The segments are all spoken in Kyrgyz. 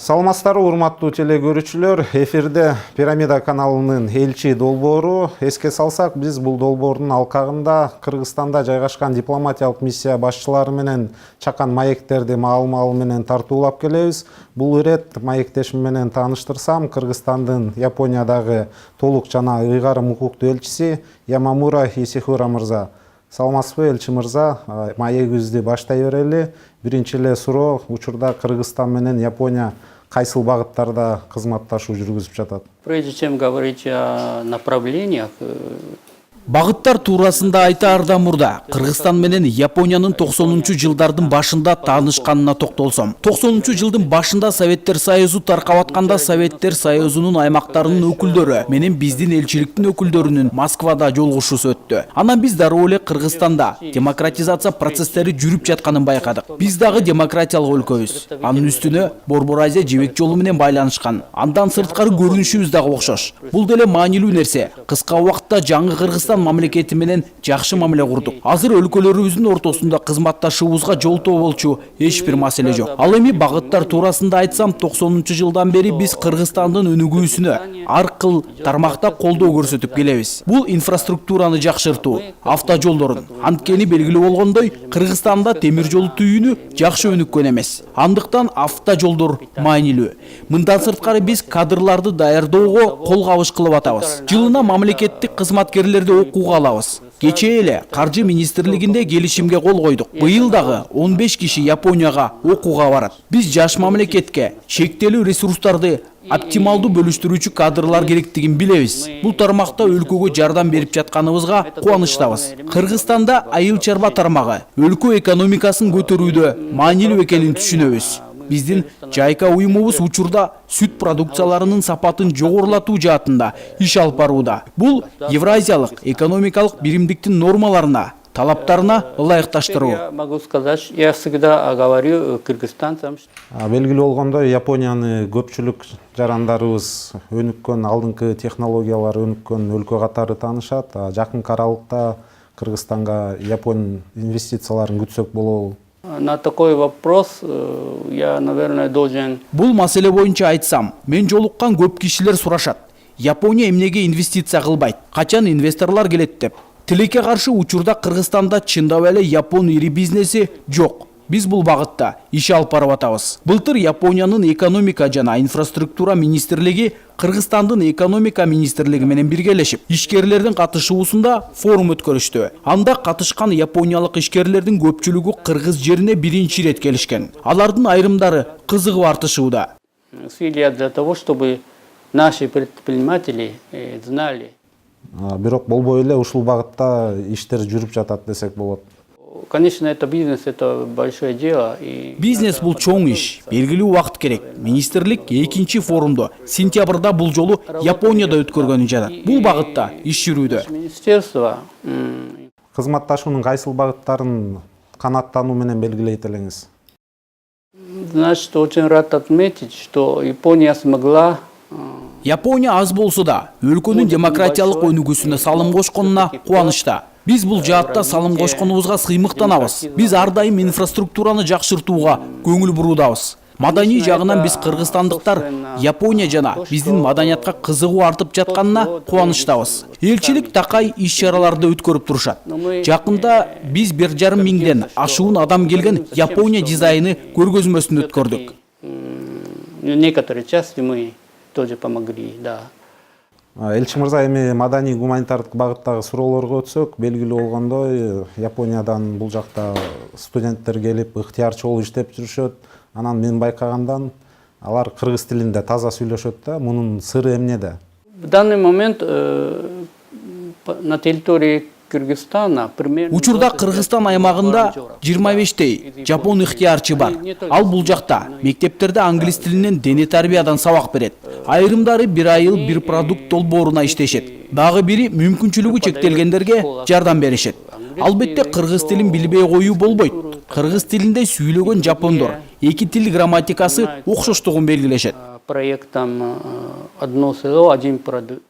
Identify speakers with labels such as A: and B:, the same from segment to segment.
A: Саламатсыздарбы, урматтуу теле көрүүчүлөр. Эфирде Пирамида каналынын элчи долбоору. Эске салсак, биз бул долбоордун алкагында Кыргызстанда жайгашкан дипломатиялык миссия башчылары менен чакан маектерди маал-маал менен тартуулап келебиз. Бул ирет маектешим менен тааныштырсам, Кыргызстандын Япониядагы толук жана ыйгарым укуктуу элчиси Ямамура Исихура мырза. Саламатсызбы, элчи мырза? Маегибизди баштай берели. Биринчи эле суроо, учурда Кыргызстан менен Япония кайсыл багыттарда кызматташуу жүргүзүп жатат?
B: Прежде чем говорить о направлениях,
C: Багыттар туурасында айтаардан мурда Кыргызстан менен Япониянын 90-жылдардын башында таанышканына токтолсом. 90-жылдын башында Советтер Союзу таркап атканда Советтер Союзунун аймактарынын өкүлдөрү менен биздин элчиликтин өкүлдөрүнүн Москвада жолугушуусу өттү. Анан биз дароо эле Кыргызстанда демократизация процесстери жүрүп жатканын байкадык. Биз дагы демократиялык өлкөбүз. Анын үстүнө Борбор Азия жибек жолу менен байланышкан. Андан сырткары көрүнүшүбүз дагы окшош. Бул деле маанилүү нерсе. Кыска убакытта жаңы Кыргызстан мамлекети менен жакшы мамиле курдук. Азыр өлкөлөрүбүздүн ортосунда кызматташуубузга жолтоо болчу эч бир маселе жок. Ал эми багыттар туурасында айтсам, 90-жылдан бери биз Кыргызстандын өнүгүүсүнө ар кыл тармакта колдоо көрсөтүп келебиз. Бул инфраструктураны жакшыртуу, автожолдорун. Анткени белгилүү болгондой, Кыргызстанда темир жол түйүнү жакшы өнүккөн эмес. Андыктан автожолдор маанилүү. Мындан сырткары биз кадрларды даярдоого кол кабыш кылып атабыз. Жылына мамлекеттик кызматкерлерди окууга алабыз. Кечээ эле Каржы министрлигинде келишимге кол койдук. Быйыл дагы 15 киши Японияга окууга барат. Биз жаш мамлекетке шектелүү ресурстарды оптималдуу бөлүштүрүүчү кадрлар керектигин билебиз. Бул тармакта өлкөгө жардам берип жатканыбызга кубанычтабыз. Кыргызстанда айыл чарба тармагы өлкө экономикасын көтөрүүдө маанилүү экенин түшүнөбүз. Биздин жайка уюмубуз учурда сүт продукцияларынын сапатын жогорулатуу жаатында иш алып барууда. Бул Евразиялык экономикалык биримдиктин нормаларына, талаптарына ылайыкташтыруу.
B: я могу сказать, я всегда говорю кыргызстанцам,
A: Белгилүү болгондой, Японияны көпчүлүк жарандарыбыз өнүккөн, алдыңкы технологиялар өнүккөн өлкө катары таанышат. Жакынкы аралыкта Кыргызстанга Япон инвестицияларын күтсөк болобу?
B: на такой вопрос я, наверное, должен...
C: Бул маселе боюнча айтсам, мен жолуккан көп кишилер сурашат. Япония эмнеге инвестиция кылбайт? Качан инвесторлор келет деп. Тилекке каршы учурда Кыргызстанда чындап эле Япон ири бизнеси жок. Биз бул багытта иш алып барып атабыз. Былтыр Япониянын экономика жана инфраструктура министрлиги Кыргызстандын экономика министрлиги менен биргелешип, ишкерлердин катышуусунда форум өткөрүштү. Анда катышкан япониялык ишкерлердин көпчүлүгү Кыргыз жерине биринчи ирет келишкен. Алардын айрымдары кызыгып артышууда.
B: Усилия для того, чтобы наши предприниматели знали.
A: Бирок болбой эле ушул багытта иштер жүрүп жатат десек болот.
B: Конечно, это бизнес, это большое дело.
C: Бизнес бул чоң иш, белгилүү убакыт керек. Министрлик экинчи форумду сентябрда бул жолу Японияда өткөргөнү жатат. Бул багытта иш жүрүүдө.
B: Министерство...
A: Кызматташуунун кайсыл багыттарын канааттануу менен белгилейт элеңиз?
B: Значит, очень рад отметить, что Япония смогла...
C: Япония аз болсо да өлкөнүн демократиялык өнүгүүсүнө салым кошконуна кубанычта. Биз бул жаатта салым кошконубузга сыймыктанабыз. Биз ар дайым инфраструктураны жакшыртууга көңүл буруудабыз. Маданий жагынан биз кыргызстандыктар Япония жана биздин маданиятка кызыгуу артып жатканына кубанычтабыз. Элчилик такай иш-чараларды өткөрүп турушат. Жакында биз 1,5 миңден ашуун адам келген Япония дизайны көргөзмөсүн өткөрдүк.
B: Некоторые части мы тоже помогли, да.
A: Элчи мырза, эми маданий гуманитардык багыттагы суроолорго өтсөк, белгилүү болгондой, Япониядан бул жакта студенттер келип, ыктыярчы болуп иштеп жүрүшөт. Анан мен байкагандан алар кыргыз тилинде таза сүйлөшөт да. Мунун сыры эмнеде?
B: В данный момент на территории Кыргызстана примерно...
C: Учурда Кыргызстан аймагында 25 жапон ыктыярчы бар. Ал бул жакта мектептерде англис тилинен дене тарбиядан сабак берет. Айрымдары 1 айыл 1 продукт долбооруна иштешет. Дагы бири мүмкүнчүлүгү чектелгендерге жардам беришет. Албетте кыргыз тилин билбей коюу болбойт. Кыргыз тилинде сүйлөгөн жапондор эки тил грамматикасы окшоштугун белгилешет.
B: Проектом «Одно село, один продукт».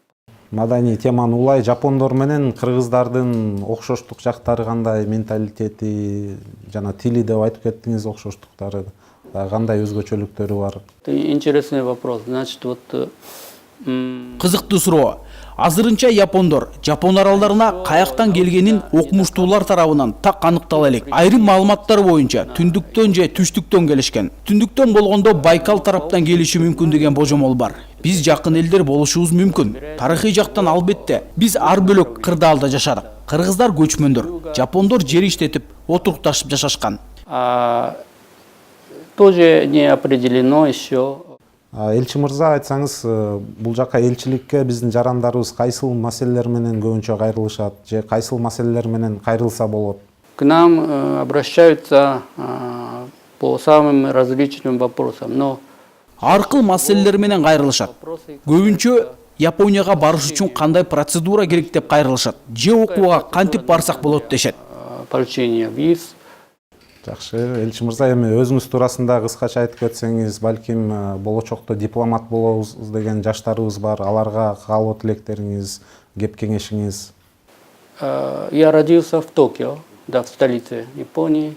A: Маданий теманы улай, жапондор менен кыргыздардын окшоштук жактары кандай, менталитети жана тили деп айтып кеттиңиз, окшоштуктары? кандай өзгөчөлүктөрү бар?
B: Это интересный вопрос. Значит, вот
C: Кызыктуу суроо. Азырынча япондор Жапон аралдарына каяктан келгенин окумуштуулар тарабынан так аныктала элек. Айрым маалыматтар боюнча түндүктөн же түштүктөн келишкен. Түндүктөн болгондо Байкал тараптан келиши мүмкүн деген божомол бар. Биз жакын элдер болушубуз мүмкүн. Тарыхый жактан албетте биз ар бөлөк кырдаалда жашадык. Кыргыздар көчмөндөр, жапондор жер иштетип, отурукташып жашашкан.
B: тоже не определено еще.
A: Элчи мырза, айтсаңыз, бул жака элчиликке биздин жарандарыбыз кайсыл маселелер менен көбүнчө кайрылышат же кайсыл маселелер менен кайрылса болот?
B: К нам обращаются по самым различным вопросам, но
C: Ар кыл маселелер менен кайрылышат. Көбүнчө Японияга барыш үчүн кандай процедура керек деп кайрылышат. Же окууга кантип барсак болот дешет.
B: получение виз.
A: Жакшы, элчи мырза, эми өзүңүз туурасында кыскача айтып кетсеңиз, балким болочокто дипломат болобуз деген жаштарыбыз бар, аларга каалоо тилектериңиз, кеп кеңешиңиз?
B: Я родился в Токио, да, в столице Японии.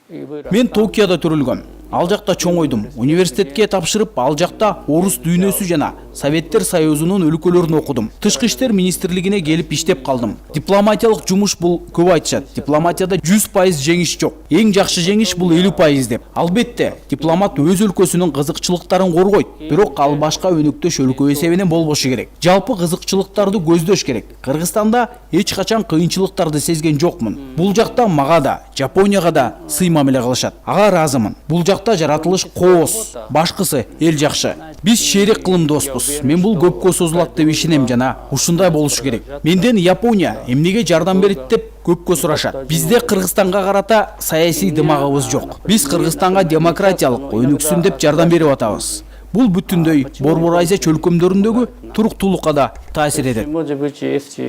B: И вырос.
C: Мен Токиодо төрүлгөм. Ал жакта чоңойдум. Университетке тапшырып, ал жакта орус дүйнөсү жана Советтер Союзунун өлкөлөрүн окудум. Тышкы иштер министрлигине келип иштеп калдым. Дипломатиялык жумуш бул көп айтышат. Дипломатияда 100% жеңиш жок. Эң жакшы жеңиш бул 50% деп. Албетте, дипломат өз өлкөсүнүн кызыкчылыктарын коргойт, бирок ал башка өнөктөш өлкө эсебинен болбошу керек. Жалпы кызыкчылыктарды көздөш керек. Кыргызстанда эч качан кыйынчылыктарды сезген жокмун. Бул жакта мага да, Жапонияга да сый мамиле кылышат. Ага разымын. Бул жакта жаратылыш кооз, башкысы эл жакшы. Биз шерек кылым доспуз. Мен бул көпкө созулат деп ишенем жана ушундай болушу керек. Менден Япония эмнеге жардам берет деп көпкө сурашат. Бизде Кыргызстанга карата саясий дымагыбыз жок. Биз Кыргызстанга демократиялык өнүксүн деп жардам берип атабыз. Бул бүтүндөй Борбор Азия чөлкөмдөрүндөгү туруктуулукка да таасир этет.
B: Может быть, есть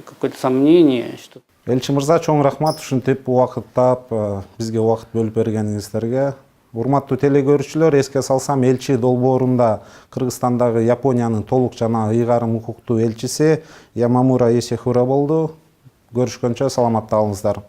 B: какое-то сомнение, что
A: Элчи мырза, чоң рахмат ушинтип убакыт таап бизге убакыт бөлүп бергениңиздерге. Урматтуу телекөрүүчүлөр, эске салсам, элчи долбоорунда Кыргызстандагы Япониянын толук жана ыйгарым укуктуу элчиси Ямамура Есехура болду. Көрүшкөнчө саламатта калыңыздар.